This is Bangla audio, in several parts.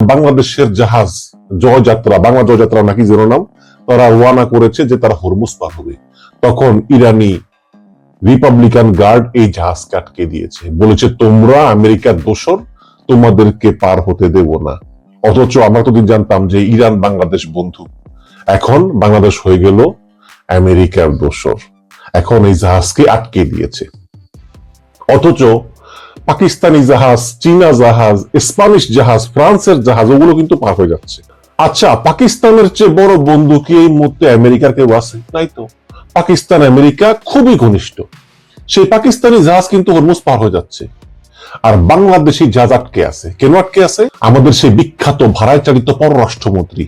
বাংলাদেশের জাহাজ জয়যাত্রা, বাংলা জয়যাত্রা নাকি যেন নাম, তারা ওয়ানা করেছে যে তারা হরমুজ পার হবে। তখন ইরানি রিপাবলিকান গার্ড এই জাহাজকে আটকে দিয়েছে, বলেছে তোমরা আমেরিকার দোসর, তোমাদেরকে পার হতে দেব না। অথচ আমরা তো জানতাম যে ইরান বাংলাদেশ বন্ধু, এখন বাংলাদেশ হয়ে গেল আমেরিকার দোসর। এখন এই জাহাজকে আটকে দিয়েছে। অথচ পাকিস্তানি জাহাজ, চীনা জাহাজ, স্প্যানিশ জাহাজ, ফ্রান্সের জাহাজ, ওগুলো কিন্তু পার হয়ে যাচ্ছে। আচ্ছা, পাকিস্তানের চেয়ে বড় বন্ধু কি এই মুহূর্তে আমেরিকার কেউ আছে? নাই তো। পাকিস্তান আমেরিকা খুবই ঘনিষ্ঠ, সেই পাকিস্তানি জাহাজ কিন্তু হরমুজ পার হয়ে যাচ্ছে, আর বাংলাদেশি জাহাজ আটকে আছে। কেন আটকে আছে? আমাদের সেই বিখ্যাত ভাড়ায় চালিত পররাষ্ট্রমন্ত্রী,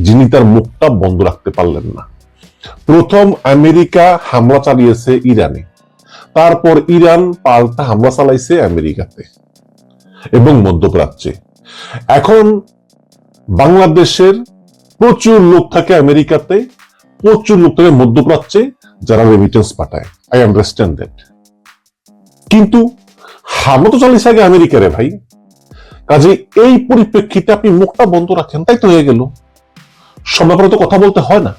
যিনি তার মুখটা বন্ধ রাখতে পারলেন না। প্রথম আমেরিকা হামলা চালিয়েছে ইরানে, তারপর ইরান পাল্টা হামলা চালাইছে আমেরিকাতে এবং মধ্যপ্রাচ্যে। এখন বাংলাদেশের প্রচুর লোক থাকে আমেরিকাতে, প্রচুর লোক থাকে মধ্যপ্রাচ্যে, যারা রেমিটেন্স পাঠায়। আই আন্ডারস্ট্যান্ড দ্যাট, কিন্তু হামলা তো চালিয়েছে আগে আমেরিকারে ভাই। কাজে এই পরিপ্রেক্ষিতে আপনি মুখটা বন্ধ রাখেন, তাই তো হয়ে গেল। সব ব্যাপারে তো কথা বলতে হয় না।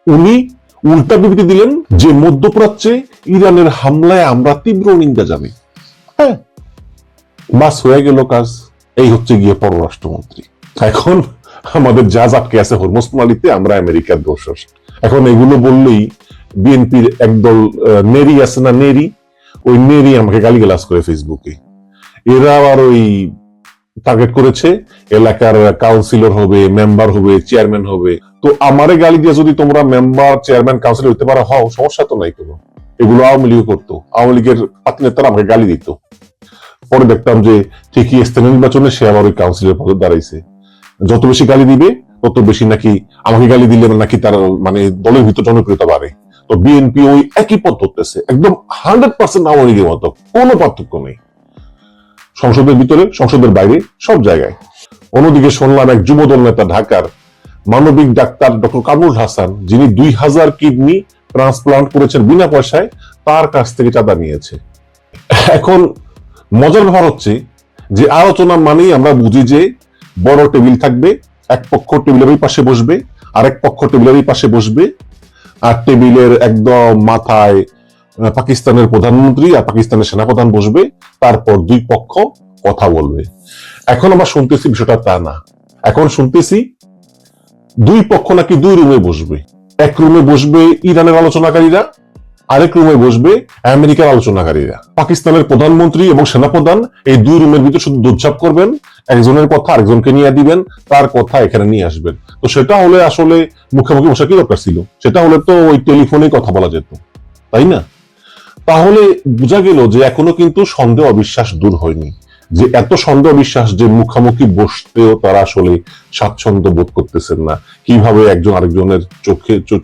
উনি উল্টা বিবৃতি দিলেন যে মধ্যপ্রাচ্যে ইরানের হামলায় আমরা তীব্র নিন্দা জানাই। হ্যাঁ, বাস হয়ে গেল কাজ। এই হচ্ছে গিয়ে পররাষ্ট্রমন্ত্রী। এখন আমাদের জাহাজ আটকে আছে হরমুজ প্রণালীতে, আমরা আমেরিকার দোসর। এখন এগুলো বললেই বিএনপির একদল নেরি আছে না, নেরি, ওই নেরি আমাকে গালিগালাজ করে ফেসবুকে। এরা আর ওই টার্গেট করেছে এলাকার কাউন্সিলর হবে, মেম্বার হবে, চেয়ারম্যান হবে। তো আমারে গালি দিয়ে যদি তোমরা মেম্বার, চেয়ারম্যান, কাউন্সিলর হইতে পারো, হও, সমস্যা তো নাই কোনো। এগুলো আওয়ামী লীগ করতো, আওয়ামী লীগের পাতি নেতারা আমাকে গালি দিত। পরে দেখতাম যে ঠিকই স্থানীয় নির্বাচনে সে আবার ওই কাউন্সিলর পদে দাঁড়াইছে। যত বেশি গালি দিবে তত বেশি নাকি আমাকে গালি দিলে নাকি তার মানে দলের ভিতর জনপ্রিয়তা বাড়ে। তো বিএনপি ওই একই পথ ধরতেছে, একদম 100% আওয়ামী লীগের মতো, কোনো পার্থক্য নেই। সংসদের ভিতরে, সংসদের বাইরে, সব জায়গায়। অন্যদিকে শুনলাম এক যুবদল নেতা ঢাকার মানবিক ডাক্তার ডক্টর কামরুল হাসান, যিনি 2000 কিডনি ট্রান্সপ্লান্ট করেছেন বিনা পয়সায়, তার কাছ থেকে চাঁদা নিয়েছে। এখন মজার ব্যাপার হচ্ছে যে আলোচনা মানেই আমরা বুঝি যে বড় টেবিল থাকবে, এক পক্ষ টেবিলের ওই পাশে বসবে, আরেক পক্ষ টেবিলের এই পাশে বসবে, আর টেবিলের একদম মাথায় পাকিস্তানের প্রধানমন্ত্রী আর পাকিস্তানের সেনাপ্রধান বসবে, তারপর দুই পক্ষ কথা বলবে। এখন আমরা শুনতেছি বিষয়টা তা না। এখন শুনতেছি দুই পক্ষ নাকি দুই রুমে বসবে। এক রুমে বসবে ইরানের আলোচনাকারীরা, আরেক রুমে বসবে আমেরিকার আলোচনাকারীরা। পাকিস্তানের প্রধানমন্ত্রী এবং সেনাপ্রধান এই দুই রুমের ভিতরে শুধু দৌড়ঝাঁপ করবেন, একজনের কথা আরেকজনকে নিয়ে দিবেন, তার কথা এখানে নিয়ে আসবেন। তো সেটা হলে আসলে মুখোমুখি বসা কি দরকার ছিল? সেটা হলে তো ওই টেলিফোনে কথা বলা যেত, তাই না? তাহলে বোঝা গেল যে এখনো কিন্তু সন্দেহ অবিশ্বাস দূর হয়নি, যে এত সন্দেহ বিশ্বাস যে মুখামুখি বসতেও তারা আসলে স্বাচ্ছন্দ্য বোধ করতেছেন না। কিভাবে একজন আরেকজনের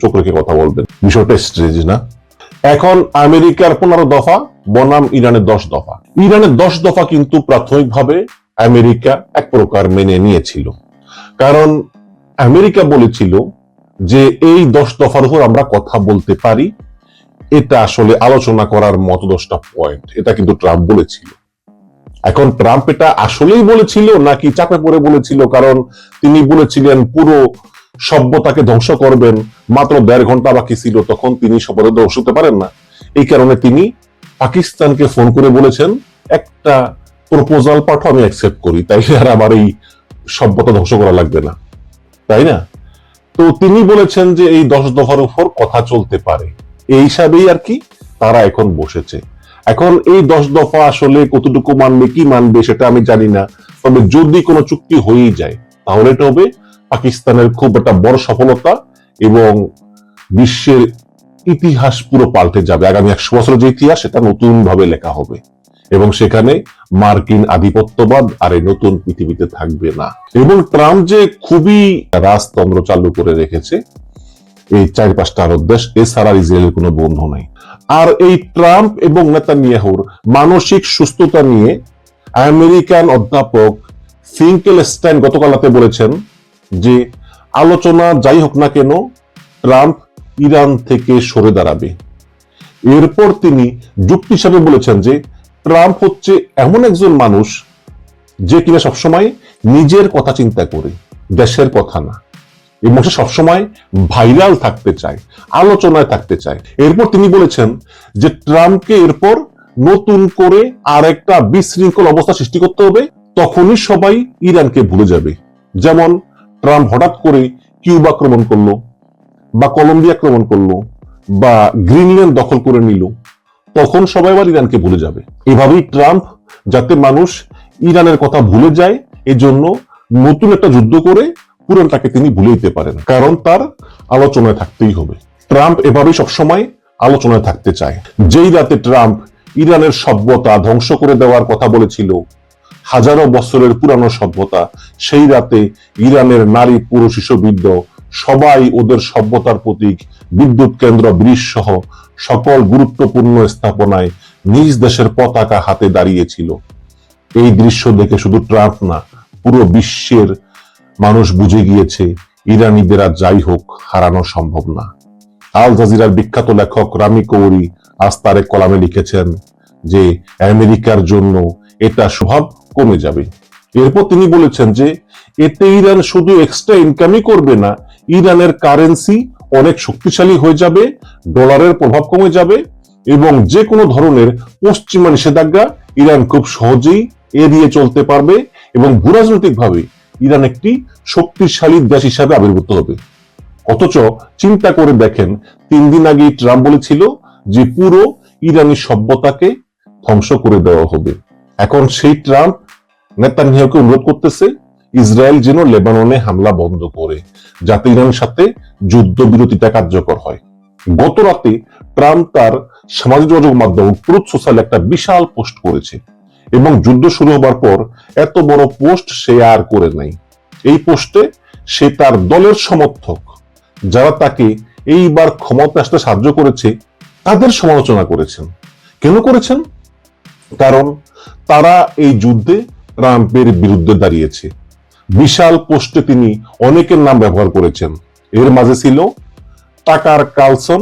চোখ রেখে কথা বলবেন? বিষয়টা স্ট্রেঞ্জ না? এখন আমেরিকার 15 দফা বনাম ইরানের 10 দফা। ইরানের 10 দফা কিন্তু প্রাথমিকভাবে আমেরিকা এক প্রকার মেনে নিয়েছিল, কারণ আমেরিকা বলেছিল যে এই 10 দফার উপর আমরা কথা বলতে পারি, এটা আসলে আলোচনা করার মতো 10টা পয়েন্ট, এটা কিন্তু ট্রাম্প বলেছিল। এখন ট্রাম্প এটা আসলেই বলেছিল নাকি চাপে পড়ে বলেছিল? কারণ তিনি বলেছিলেন পুরো সভ্যতাকে ধ্বংস করবেন, মাত্র 1.5 ঘন্টা বাকি ছিল, তখন তিনি শপথে ধ্বংস হতে পারেন না। এই কারণে তিনি পাকিস্তানকে ফোন করে বলেছেন একটা প্রপোজাল পাঠো, আমি অ্যাকসেপ্ট করি, তাই আর আমার এই সভ্যতা ধ্বংস করা লাগবে না, তাই না? তো তিনি বলেছেন যে এই 10 দফার উপর কথা চলতে পারে, এই হিসাবেই আর কি তারা এখন বসেছে। এখন এই 10 দফা আসলে কতটুকু মানবে, কি মানবে সেটা আমি জানি না। তবে যদি কোনো চুক্তি হয়েই যায় তাহলে এটা হবে পাকিস্তানের খুব একটা বড় সফলতা এবং বিশ্বের ইতিহাস পুরো পাল্টে যাবে। আগামী 100 বছরের যে ইতিহাস, সেটা নতুন ভাবে লেখা হবে এবং সেখানে মার্কিন আধিপত্যবাদ আর এই নতুন পৃথিবীতে থাকবে না। এবং ট্রাম্প যে খুবই রাজতন্ত্র চালু করে রেখেছে এই 4-5টা আরব দেশ, এছাড়া ইসরায়েলের কোনো বন্ধু নাই। আর এই ট্রাম্প এবং নেতানিয়াহুর মানসিক সুস্থতা নিয়ে আমেরিকান অধ্যাপক ফিঙ্কেলস্টাইন গতকাল রাতে বলেছেন যে আলোচনা যাই হোক না কেন, ট্রাম্প ইরান থেকে সরে দাঁড়াবে। এরপর তিনি যুক্তি হিসাবে বলেছেন যে ট্রাম্প হচ্ছে এমন একজন মানুষ যে কিনা সবসময় নিজের কথা চিন্তা করে, দেশের কথা না, এবং সে সবসময় ভাইরাল থাকতে চায়, আলোচনায় থাকতে চায়। এরপর তিনি বলেছেন যে ট্রাম্পকে এরপর নতুন করে আরেকটা বিশৃঙ্খল অবস্থা সৃষ্টি করতে হবে, তখনই সবাই ইরানকে ভুলে যাবে। যেমন ট্রাম্প হঠাৎ করে কিউবা আক্রমণ করলো, বা কলম্বিয়া আক্রমণ করলো, বা গ্রিনল্যান্ড দখল করে নিল, তখন সবাই আবার ইরানকে ভুলে যাবে। এভাবেই ট্রাম্প যাতে মানুষ ইরানের কথা ভুলে যায়, এজন্য নতুন একটা যুদ্ধ করে পুরানটাকে তিনি ভুলে দিতে পারেন, কারণ তার আলোচনায় থাকতেই হবে। ট্রাম্প এভাবেই সবসময় আলোচনায় থাকতে চায়। যেই রাতে ট্রাম্প ইরানের সভ্যতা ধ্বংস করে দেওয়ার কথা বলেছিল, হাজারো বছরের পুরানো সভ্যতা, সেই রাতে ইরানের নারী, পুরুষ, শিশু, বৃদ্ধ সবাই ওদের সভ্যতার প্রতীক বিদ্যুৎ কেন্দ্র, ব্রিজ সহ সকল গুরুত্বপূর্ণ স্থাপনায় নিজ দেশের পতাকা হাতে দাঁড়িয়েছিল। এই দৃশ্য দেখে শুধু ট্রাম্প না, পুরো বিশ্বের মানুষ বুঝে গিয়েছে ইরানিদের আর যাই হোক হারানো সম্ভব না। আল জাজিরার বিখ্যাত লেখক রামি কৌরি আজ তার এক কলামে লিখেছেন যে আমেরিকার জন্য এটা স্বভাব কমে যাবে। এরপর তিনি বলেছেন যে এতে ইরান শুধু এক্সট্রা ইনকামই করবে না, ইরানের কারেন্সি অনেক শক্তিশালী হয়ে যাবে, ডলারের প্রভাব কমে যাবে, এবং যে কোনো ধরনের পশ্চিমা নিষেধাজ্ঞা ইরান খুব সহজেই এড়িয়ে চলতে পারবে, এবং ভূরাজনৈতিকভাবে ইরান একটি শক্তিশালী দেশ হিসাবে আবির্ভূত হবে। অথচ চিন্তা করে দেখেন, 3 দিন আগে ট্রাম্প বলেছিল যে পুরো ইরানি সভ্যতাকে ধ্বংস করে দেওয়া হবে। এখন সেই ট্রাম্প নেতানিয়াহুকে অনুরোধ করতেছে ইসরায়েল যেন লেবাননে হামলা বন্ধ করে, যাতে ইরানের সাথে যুদ্ধবিরতিটা কার্যকর হয়। গত রাতে ট্রাম্প তার সামাজিক যোগাযোগ মাধ্যম ট্রুথ সোশ্যাল একটা বিশাল পোস্ট করেছে, এবং যুদ্ধ শুরু হবার পর এত বড় পোস্ট সে আর করে নাই। এই পোস্টে সে তার দলের সমর্থক যারা তাকে এইবার ক্ষমতা আসতে সাহায্য করেছে তাদের সমালোচনা করেছেন। কেন করেছেন? কারণ তারা এই যুদ্ধে ট্রাম্পের বিরুদ্ধে দাঁড়িয়েছে। বিশাল পোস্টে তিনি অনেকের নাম ব্যবহার করেছেন। এর মাঝে ছিল টাকার কালসন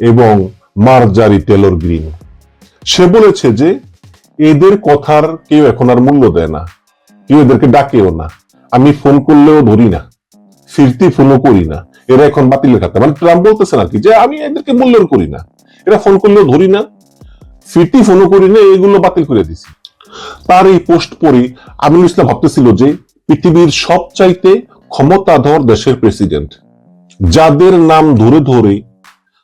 এবং মার্জারি টেলর গ্রিন। সে বলেছে যে এদের কথার কেউ এখন আর মূল্য দেয় না, কেউ এদেরকে ডাকেও না, আমি ফোন করলেও ধরি না, ফিরতি ফোনও করি না, এরা এখন বাতিলের খাতা। মানে ট্রাম্প বলতেছেন আর কি যে আমি এদেরকে মূল্যায়ন করি না, এরা ফোন করলেও ধরি না, ফিরতি ফোনও করি না, এগুলো বাতিল করে দিছি। তার এই পোস্ট পড়ে আমিনুল ইসলাম ভাবতেছিল যে পৃথিবীর সবচাইতে ক্ষমতাধর দেশের প্রেসিডেন্ট, যাদের নাম ধরে ধরে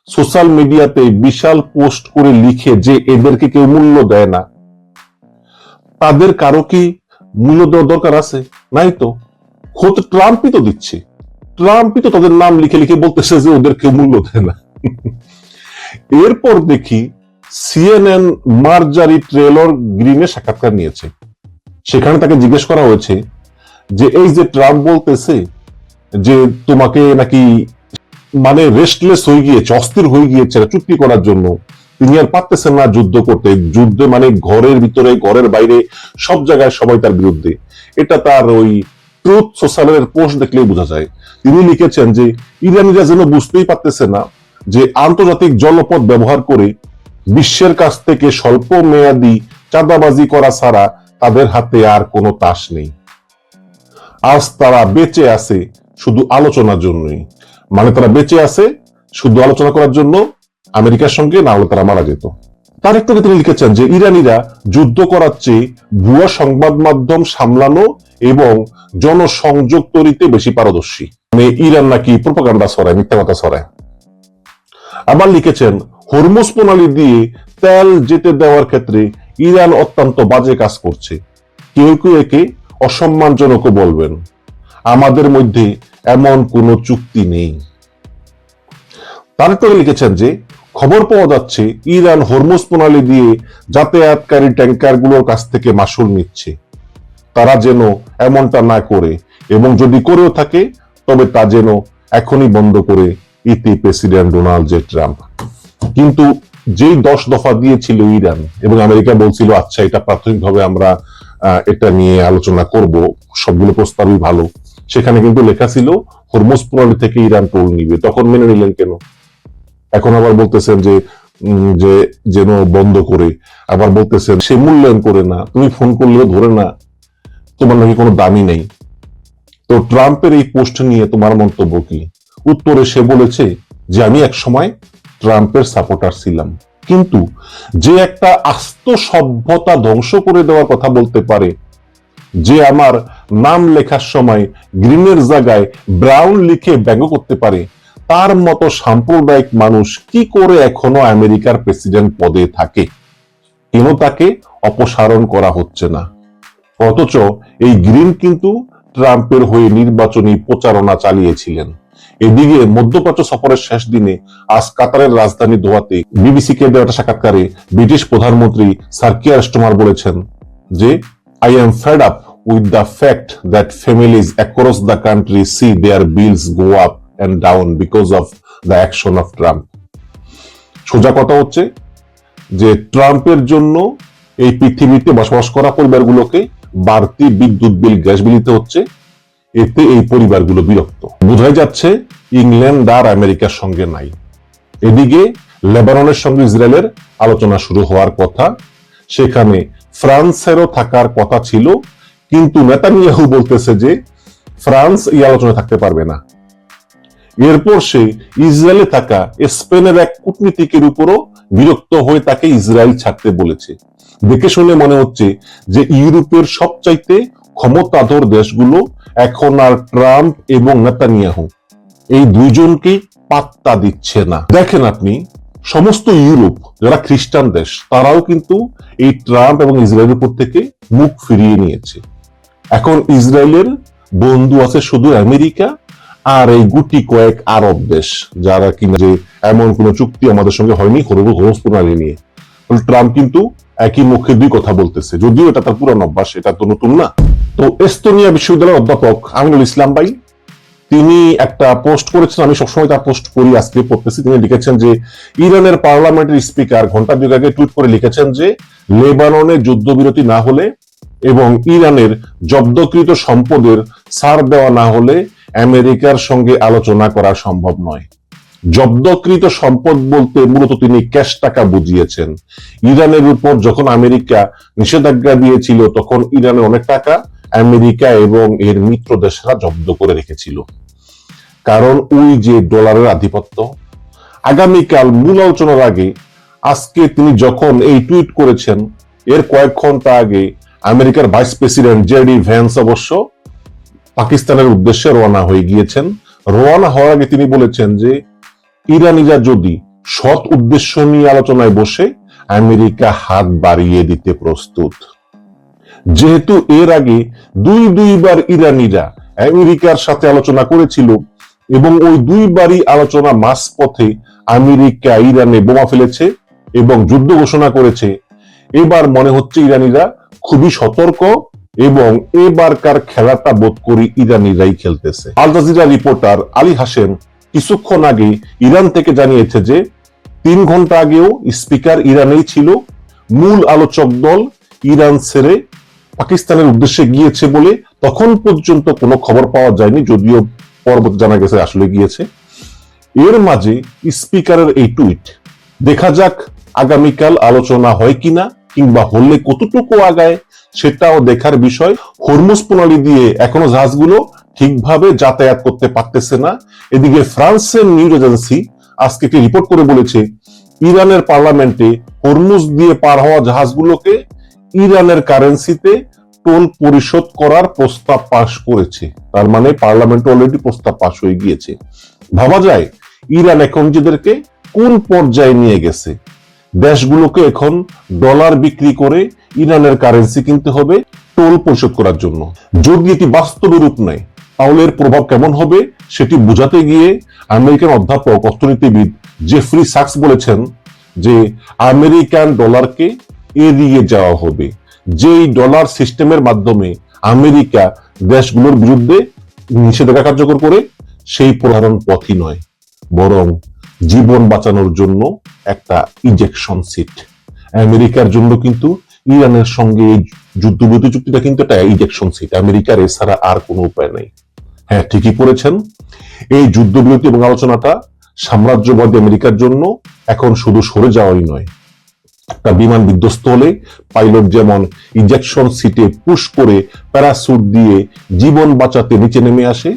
সোশ্যাল মিডিয়াতে বিশাল পোস্ট করে লিখে যে এদেরকে কেউ মূল্য দেয় না, তাদের কারো কি মূল্য দেওয়ার দরকার আছে? নাই তো। খোদ ট্রাম্পই তো দিচ্ছে, ট্রাম্পই তো তাদের নাম লিখে লিখে বলতেছে যে ওদের কেউ মূল্য দেয় না। এরপর দেখি সিএনএন মার্জারি টেলর গ্রিনের সাক্ষাৎকার নিয়েছে। সেখানে তাকে জিজ্ঞেস করা হয়েছে যে এই যে ট্রাম্প বলতেছে যে তোমাকে নাকি মানে রেস্টলেস হয়ে গিয়েছে, অস্থির হয়ে গিয়েছে চুক্তি করার জন্য, তিনি আর পারতেছেন না যুদ্ধ করতে, যুদ্ধে মানে ঘরের ভিতরে ঘরের বাইরে সব জায়গায় সবাই তার বিরুদ্ধে। এটা তার ওই ট্রুথ সোশ্যালের পোস্ট দেখলেই বোঝা যায়। তিনি লিখেছেন যে ইরানিরা যেন বুঝতেই পারতেছে না যে আন্তর্জাতিক জলপথ ব্যবহার করে বিশ্বের কাছ থেকে স্বল্প মেয়াদী চাঁদাবাজি করা ছাড়া তাদের হাতে আর কোনো তাস নেই। আজ তারা বেঁচে আছে শুধু আলোচনার জন্যই, মানে তারা বেঁচে আছে শুধু আলোচনা করার জন্য আমেরিকার সঙ্গে, না হলে তারা মারা যেত। তার একটু তিনি লিখেছেন যে ইরানিরা যুদ্ধ করার চেয়ে ভুয়া সংবাদ মাধ্যম সামলানো এবং জনসংযোগ তৈরিতে বেশি পারদর্শী। মানে ইরান নাকি প্রোপাগান্ডা ছড়ায়, মিথ্যা কথা ছড়ায়। আবার লিখেছেন হরমুজ প্রণালী দিয়ে তেল যেতে দেওয়ার ক্ষেত্রে ইরান অত্যন্ত বাজে কাজ করছে, কেউ কেউ একে অসম্মানজনকও বলবেন। আমাদের মধ্যে এমন কোনো চুক্তি নেই। তারপরে লিখেছেন যে খবর পাওয়া যাচ্ছে ইরান হরমুজ প্রণালী দিয়ে যাতায়াতকারী ট্যাঙ্কারগুলোর কাছ থেকে মাসুল নিচ্ছে। তারা যেন এমনটা না করে, এবং যদি করেও থাকে তবে তা যেন এখনই বন্ধ করে, ইতি প্রেসিডেন্ট ডোনাল্ড জে ট্রাম্প। কিন্তু যেই 10 দফা দিয়েছিল ইরান এবং আমেরিকা বলছিল আচ্ছা এটা প্রাথমিকভাবে আমরা এটা নিয়ে আলোচনা করব, সবগুলো প্রস্তাবই ভালো, সেখানে কিন্তু লেখা ছিল হরমুজ প্রণালী থেকে ইরান টোল নিবে। তখন মেনে নিলেন কেন? এখন আবার বলতেছেন যে যেন বন্ধ করে, আবার বলতেছেন সে মূল্যায়ন করে না, তুমি ফোন করলেও ধরে না, তোমার নাকি কোনো দামই নেই। তো ট্রাম্পের এই পোস্ট নিয়ে তোমার মন্তব্য কি? উত্তরে সে বলেছে যে আমি একসময় ট্রাম্পের সাপোর্টার ছিলাম, কিন্তু যে একটা আস্ত সভ্যতা ধ্বংস করে দেওয়ার কথা বলতে পারে, যে আমার নাম লেখার সময় গ্রিনের জায়গায় ব্রাউন লিখে ব্যঙ্গ করতে পারে, তার মতো সাম্প্রদায়িক মানুষ কি করে এখনো আমেরিকার প্রেসিডেন্ট পদে থাকে? কেন তাকে অপসারণ করা হচ্ছে না? অথচ এই গ্রিন কিন্তু ট্রাম্পের হয়ে নির্বাচনী প্রচারণা চালিয়েছিলেন। এদিকে মধ্যপ্রাচ্য সফরের শেষ দিনে আজ কাতারের রাজধানী দোহাতে বিবিসিকে দেওয়া একটা সাক্ষাৎকারে ব্রিটিশ প্রধানমন্ত্রী স্যার কিয়ার স্টারমার বলেছেন যে I am fed up with the fact that families across the country see their bills go up and down because of the action of Trump. সোজা কথা হচ্ছে যে ট্রাম্পের জন্য এই পৃথিবীতে বসবাস করা পরিবারগুলোকে বাড়তি বিদ্যুৎ বিল, গ্যাস বিল দিতে হচ্ছে। এতে এই পরিবারগুলো বিরক্ত। বোঝাই যাচ্ছে ইংল্যান্ড আর আমেরিকার সঙ্গে নাই। এদিকে লেবাননের সঙ্গে ইসরায়েলের আলোচনা শুরু হওয়ার কথা, সেখানে ফ্রান্সেরও থাকার কথা ছিল, কিন্তু নেতানিয়াহু বলতেছে যে ফ্রান্স এই আলোচনায় থাকতে পারবে না। এরপর সে ইসরায়েলে থাকা স্পেনের এক কূটনীতিকের উপরও বিরক্ত হয়ে তাকে ইসরায়েল ছাড়তে বলেছে। দেখে শুনে মনে হচ্ছে যে ইউরোপের সবচাইতে ক্ষমতাধর দেশগুলো এখন আর ট্রাম্প এবং নেতানিয়াহু এই দুইজনকে পাত্তা দিচ্ছে না। দেখেন আপনি, সমস্ত ইউরোপ যারা খ্রিস্টান দেশ, তারাও কিন্তু এই ট্রাম্প এবং ইসরায়েলের উপর থেকে মুখ ফিরিয়ে নিয়েছে। এখন ইসরায়েলের বন্ধু আছে শুধু আমেরিকা আর এই গুটি কয়েক আরব দেশ, যারা কিনা যে এমন কোন চুক্তি আমাদের সঙ্গে হয়নি হরস প্রণালী নিয়ে। ট্রাম্প কিন্তু একই মুখে দুই কথা বলতেছে, যদিও এটা তার পুরান অভ্যাস, এটা তো নতুন না। তো এস্তোনিয়া বিশ্ববিদ্যালয়ের অধ্যাপক আমিনুল ইসলাম ভাই তিনি একটা পোস্ট করেছেন, আমি সবসময় তার পোস্ট করি, আজকে পড়তেছি। তিনি লিখেছেন যে ইরানের পার্লামেন্টের স্পিকার ঘন্টা দুয়েক আগে টুইট করে লিখেছেন যে লেবাননে যুদ্ধবিরতি না হলে এবং ইরানের জব্দকৃত সম্পদের ছাড় দেওয়া না হলে আমেরিকার সঙ্গে আলোচনা করা সম্ভব নয়। জব্দকৃত সম্পদ বলতে মূলত তিনি ক্যাশ টাকা বুঝিয়েছেন। ইরানের উপর যখন আমেরিকা নিষেধাজ্ঞা দিয়েছিল, তখন ইরানের অনেক টাকা আমেরিকা এবং এর মিত্র দেশরা জব্দ করে রেখেছিল, কারণ ওই যে ডলারের আধিপত্য। আগামীকাল মূল আলোচনার আগে আজকে তিনি যখন এই টুইট করেছেন, এর কয়েক ঘন্টা আগে আমেরিকার ভাইস প্রেসিডেন্ট জেডি ভ্যান্স অবশ্য পাকিস্তানের উদ্দেশ্যে রওনা হয়ে গিয়েছেন। রওনা হওয়ার আগে তিনি বলেছেন যে ইরানিরা যদি সৎ উদ্দেশ্য নিয়ে আলোচনায় বসে, আমেরিকা হাত বাড়িয়ে দিতে প্রস্তুত। যেহেতু এর আগে দুইবার ইরানিরা আমেরিকার সাথে আলোচনা করেছিল এবং ওই দুইবারই আলোচনা মাঝপথে আমেরিকা ইরানে বোমা ফেলেছে এবং যুদ্ধ ঘোষণা করেছে, এবার মনে হচ্ছে ইরানিরা খুবই সতর্ক এবং এবারকার খেলাটা বোধ করি ইরানিরাই খেলতেছে। Al Jazeera reporter Ali Hashem কিছুক্ষণ আগে ইরান থেকে জানিয়েছে যে 3 ঘন্টা আগেও স্পিকার ইরানেই ছিল। মূল আলোচক দল ইরান ছেড়ে পাকিস্তানের উদ্দেশ্যে গিয়েছে বলে তখন পর্যন্ত কোনো খবর পাওয়া যায়নি, যদিও পরবর্তী জানা গেছে আসলে গিয়েছে। এর মাঝে স্পিকারের এই টুইট, দেখা যাক আগামীকাল আলোচনা হয় কিনা, কিংবা হলে কতটুকু আগায়, সেটাও দেখার বিষয়। হরমুজ প্রণালী দিয়ে এখনো জাহাজগুলো ঠিকভাবে যাতায়াত করতে পারতেছে না। এদিকে ফ্রান্সের নিউজ এজেন্সি আজকে একটি রিপোর্ট করে বলেছে ইরানের পার্লামেন্টে হরমুজ দিয়ে পার হওয়া জাহাজগুলোকে ইরানের কারেন্সিতে টোল পরিশোধ করার প্রস্তাব পাশ করেছে। তার মানে পার্লামেন্টে অলরেডি প্রস্তাব পাশ হয়ে গিয়েছে। ভাবা যায় ইরান এখন নিজেদেরকে কোন পর্যায়ে নিয়ে গেছে। দেশগুলোকে এখন ডলার বিক্রি করে ইরানের কারেন্সি কিনতে হবে টোল পরিশোধ করার জন্য। যদি এটি বাস্তবে রূপ নেয়, তাহলে এর প্রভাব কেমন হবে সেটি বোঝাতে গিয়ে আমেরিকান অধ্যাপক অর্থনীতিবিদ জেফরি সাক্স বলেছেন যে আমেরিকান ডলারকে এড়িয়ে যাওয়া হবে। যেই ডলার সিস্টেমের মাধ্যমে আমেরিকা দেশগুলোর বিরুদ্ধে নিষেধাজ্ঞা কার্যকর করে, সেই প্রধান পথই নয়, বরং জীবন বাঁচানোর জন্য একটা ইনজেকশন সিট। আমেরিকার জন্য কিন্তু ইরানের সঙ্গে এই যুদ্ধবিরতি চুক্তিটা কিন্তু একটা ইনজেকশন সিট। আমেরিকার এছাড়া আর কোনো উপায় নাই। হ্যাঁ, ঠিকই পড়েছেন, এই যুদ্ধবিরতি এবং আলোচনাটা সাম্রাজ্যবাদী আমেরিকার জন্য এখন শুধু সরে যাওয়াই নয়, একটা বিমান বিধ্বস্ত হলে পাইলট যেমন ইনজেকশন সিটে পুশ করে প্যারাসুট দিয়ে জীবন বাঁচাতে নিচে নেমে আসে,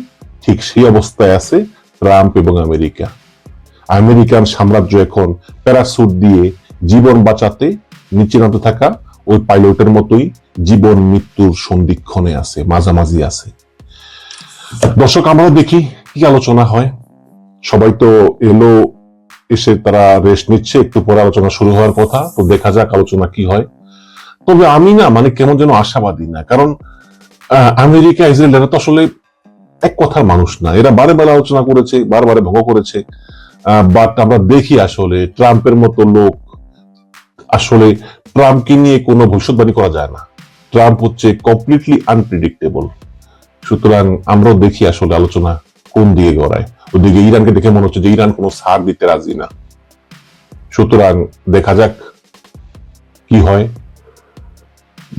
ঠিক সেই অবস্থায় আছে ট্রাম্প এবং আমেরিকা। আমেরিকান সাম্রাজ্য এখন প্যারাসুট দিয়ে জীবন বাঁচাতে নিচে নামতে থাকা ওই পাইলটের মতোই জীবন মৃত্যুর সন্ধিক্ষণে আছে, মাঝামাঝি আছে। দর্শক, আমরা দেখি কি আলোচনা হয়। সবাই তো এলো, এসে তারা রেস্ট নিচ্ছে, একটু পরে আলোচনা শুরু হওয়ার কথা, তো দেখা যাক আলোচনা কি হয়। তবে আমি না মানে কেমন যেন আশাবাদী না, কারণ আমেরিকা ইসরায়েল এরা তো আসলে এক কথার মানুষ না, এরা বারে বারে আলোচনা করেছে, বারবারে ভঙ্গ করেছে। বাট আমরা দেখি আসলে ট্রাম্পের মতো লোক, আসলে ট্রাম্পকে নিয়ে কোনো ভবিষ্যৎবাণী করা যায় না। ট্রাম্প হচ্ছে কমপ্লিটলি আনপ্রেডিক্টেবল। সুতরাং আমরাও দেখি আসলে আলোচনা কোন দিকে গড়ায়। ওদিকে ইরানকে দেখে মনে হচ্ছে যে ইরান কোনো ছাড় দিতে রাজি না। সুতরাং দেখা যাক কি হয়।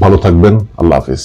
ভালো থাকবেন, আল্লাহ হাফিজ।